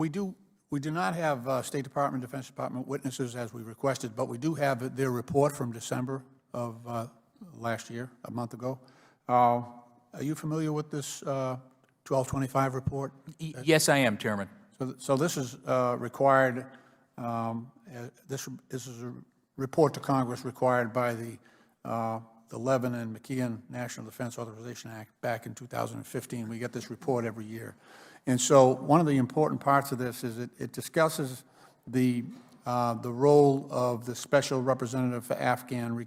We do not have State Department, Defense Department witnesses as we requested, but we do have their report from December of last year, a month ago. Are you familiar with this 1225 report? Yes, I am, Chairman. So this is required, this is a report to Congress required by the Levin and McKeon National Defense Authorization Act back in 2015. We get this report every year. And so one of the important parts of this is it discusses the role of the Special Representative for Afghan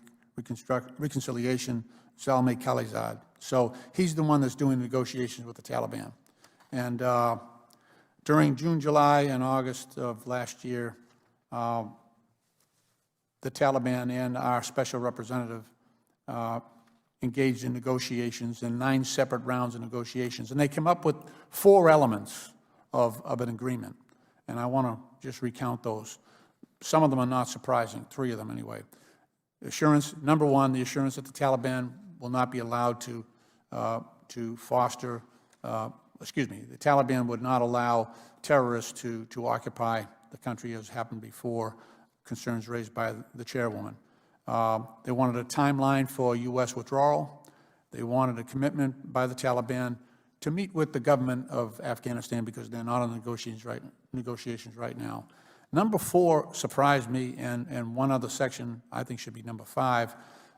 Reconciliation, Zalmay Khalilzad. So he's the one that's doing negotiations with the Taliban. And during June, July, and August of last year, the Taliban and our special representative engaged in negotiations, in 9 separate rounds of negotiations. And they came up with 4 elements of an agreement. And I want to just recount those. Some of them are not surprising, 3 of them anyway. Assurance, number 1, the assurance that the Taliban will not be allowed to foster, the Taliban would not allow terrorists to occupy the country, as happened before, concerns raised by the chairwoman. They wanted a timeline for U.S. withdrawal. They wanted a commitment by the Taliban to meet with the government of Afghanistan because they're not on negotiations right now. Number 4 surprised me, and one other section I think should be number 5.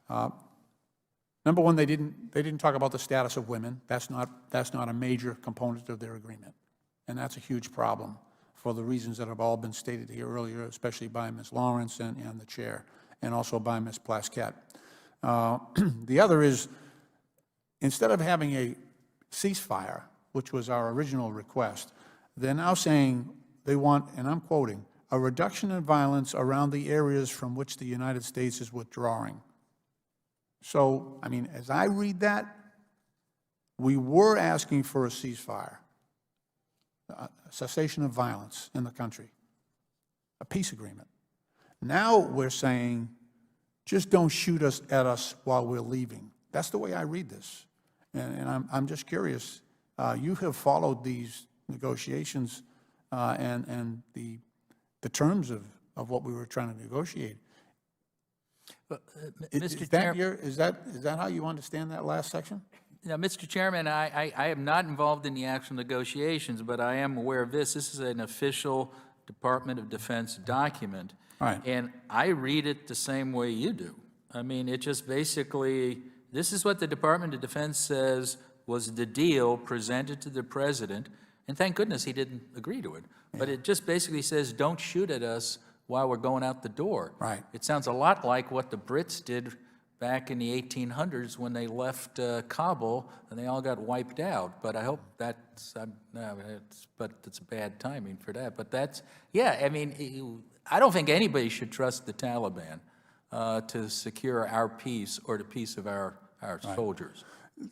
Number 1, they didn't talk about the status of women. That's not a major component of their agreement, and that's a huge problem for the reasons that have all been stated here earlier, especially by Ms. Lawrence and the chair, and also by Ms. Plaskett. The other is, instead of having a ceasefire, which was our original request, they're now saying they want, and I'm quoting, a reduction in violence around the areas from which the United States is withdrawing. So, I mean, as I read that, we were asking for a ceasefire, a cessation of violence in the country, a peace agreement. Now we're saying, just don't shoot at us while we're leaving. That's the way I read this. And I'm just curious. You have followed these negotiations and the terms of what we were trying to negotiate. Mr. Chairman, is that how you understand that last section? now, Mr. Chairman, I am not involved in the actual negotiations, but I am aware of this. This is an official Department of Defense document. Right. And I read it the same way you do. I mean, it just basically, this is what the Department of Defense says was the deal presented to the president, and thank goodness he didn't agree to it. Yeah. But it just basically says, don't shoot at us while we're going out the door. Right. It sounds a lot like what the Brits did back in the 1800s when they left Kabul and they all got wiped out. But I hope that's, but it's bad timing for that. But that's, yeah, I mean, I don't think anybody should trust the Taliban to secure our peace or the peace of our right. soldiers.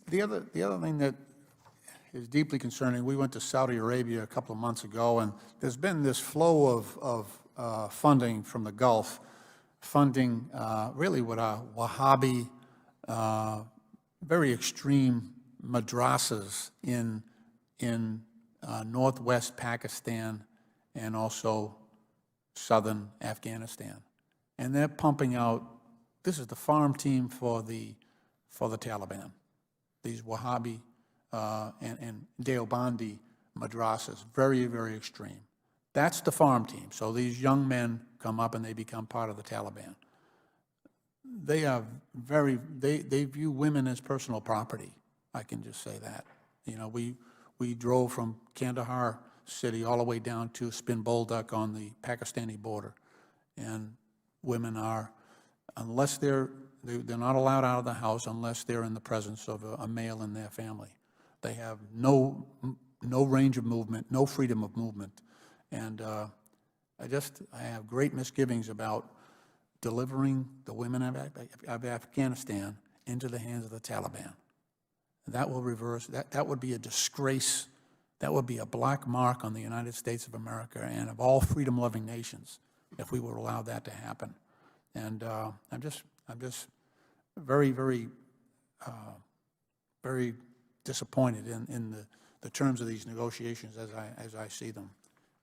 The other thing that is deeply concerning, we went to Saudi Arabia a couple of months ago, and there's been this flow of funding from the Gulf, funding really what are Wahhabi, very extreme madrasas in northwest Pakistan and also southern Afghanistan. And they're pumping out, this is the farm team for the Taliban, these Wahhabi and Deobandi madrasas, very, very extreme. That's the farm team. So these young men come up and they become part of the Taliban. They are they view women as personal property. I can just say that. You know, we drove from Kandahar city all the way down to Spin Bolduc on the Pakistani border. And women are, unless they're not allowed out of the house unless they're in the presence of a male in their family. They have no range of movement, no freedom of movement. And I have great misgivings about delivering the women of Afghanistan into the hands of the Taliban. That will reverse, that would be a disgrace. That would be a black mark on the United States of America and of all freedom-loving nations if we would allow that to happen. And I'm just very, very, very disappointed in the terms of these negotiations as I see them.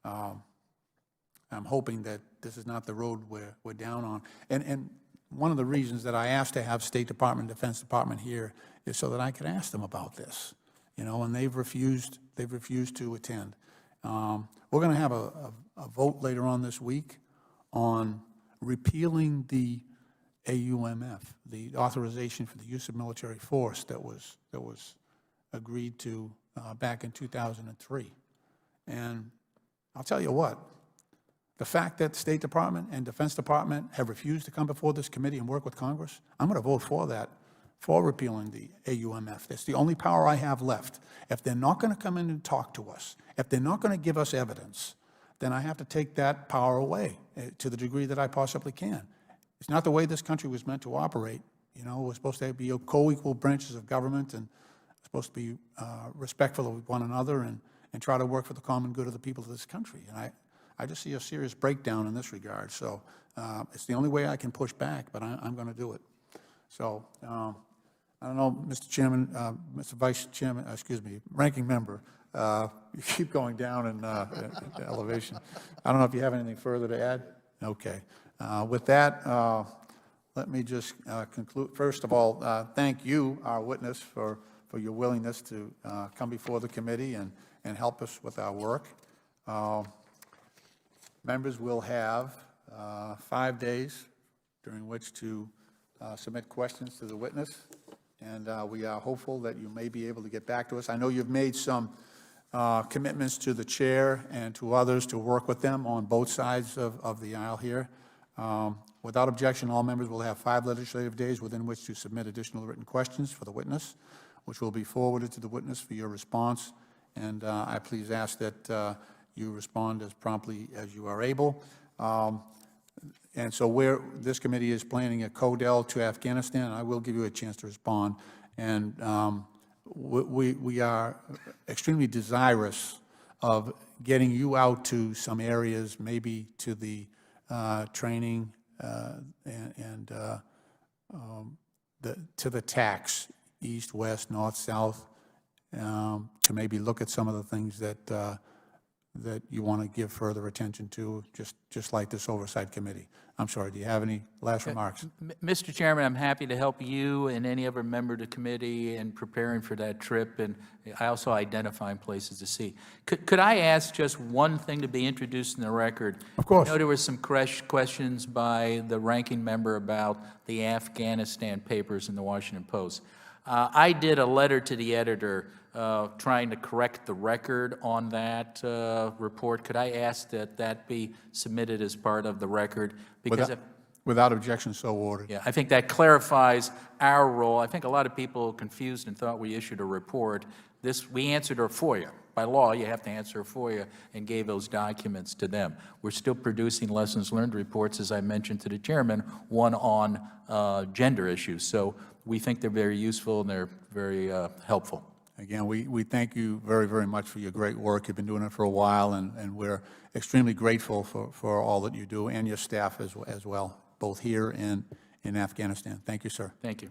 I'm hoping that this is not the road we're down on. And one of the reasons that I asked to have State Department, Defense Department here is so that I could ask them about this, and they've refused to attend. We're going to have a vote later on this week on repealing the AUMF, the authorization for the use of military force that was agreed to back in 2003. And I'll tell you what, the fact that the State Department and Defense Department have refused to come before this committee and work with Congress, I'm going to vote for that, for repealing the AUMF. That's the only power I have left. If they're not going to come in and talk to us, if they're not going to give us evidence, then I have to take that power away to the degree that I possibly can. It's not the way this country was meant to operate. We're supposed to be co-equal branches of government and supposed to be respectful of one another and try to work for the common good of the people of this country. And I just see a serious breakdown in this regard. So it's the only way I can push back, but I'm going to do it. So I don't know, Mr. Chairman, Mr. Vice Chairman, Ranking Member, you keep going down in elevation. I don't know if you have anything further to add? Okay. With that, let me just conclude. First of all, thank you, our witness, for your willingness to come before the committee and help us with our work. Members will have 5 days during which to submit questions to the witness, and we are hopeful that you may be able to get back to us. I know you've made some commitments to the chair and to others to work with them on both sides of the aisle here. Without objection, all members will have 5 legislative days within which to submit additional written questions for the witness, which will be forwarded to the witness for your response. And I please ask that you respond as promptly as you are able. And so this committee is planning a CODEL to Afghanistan. I will give you a chance to respond. And we are extremely desirous of getting you out to some areas, maybe to the training to the tax, east, west, north, south, to maybe look at some of the things that you want to give further attention to, just like this oversight committee. I'm sorry, do you have any last remarks? Mr. Chairman, I'm happy to help you and any other member of the committee in preparing for that trip, and I also identifying places to see. Could I ask just one thing to be introduced in the record? Of course. I know there were some questions by the ranking member about the Afghanistan papers in the Washington Post. I did a letter to the editor trying to correct the record on that report. Could I ask that that be submitted as part of the record? Because Without objection, so ordered. yeah, I think that clarifies our role. I think a lot of people confused and thought we issued a report. We answered a FOIA. By law, you have to answer a FOIA, and gave those documents to them. We're still producing lessons learned reports, as I mentioned to the chairman, one on gender issues. So we think they're very useful and they're very helpful. Again, we thank you very, very much for your great work. You've been doing it for a while, and we're extremely grateful for all that you do, and your staff as well, both here and in Afghanistan. Thank you, sir. Thank you.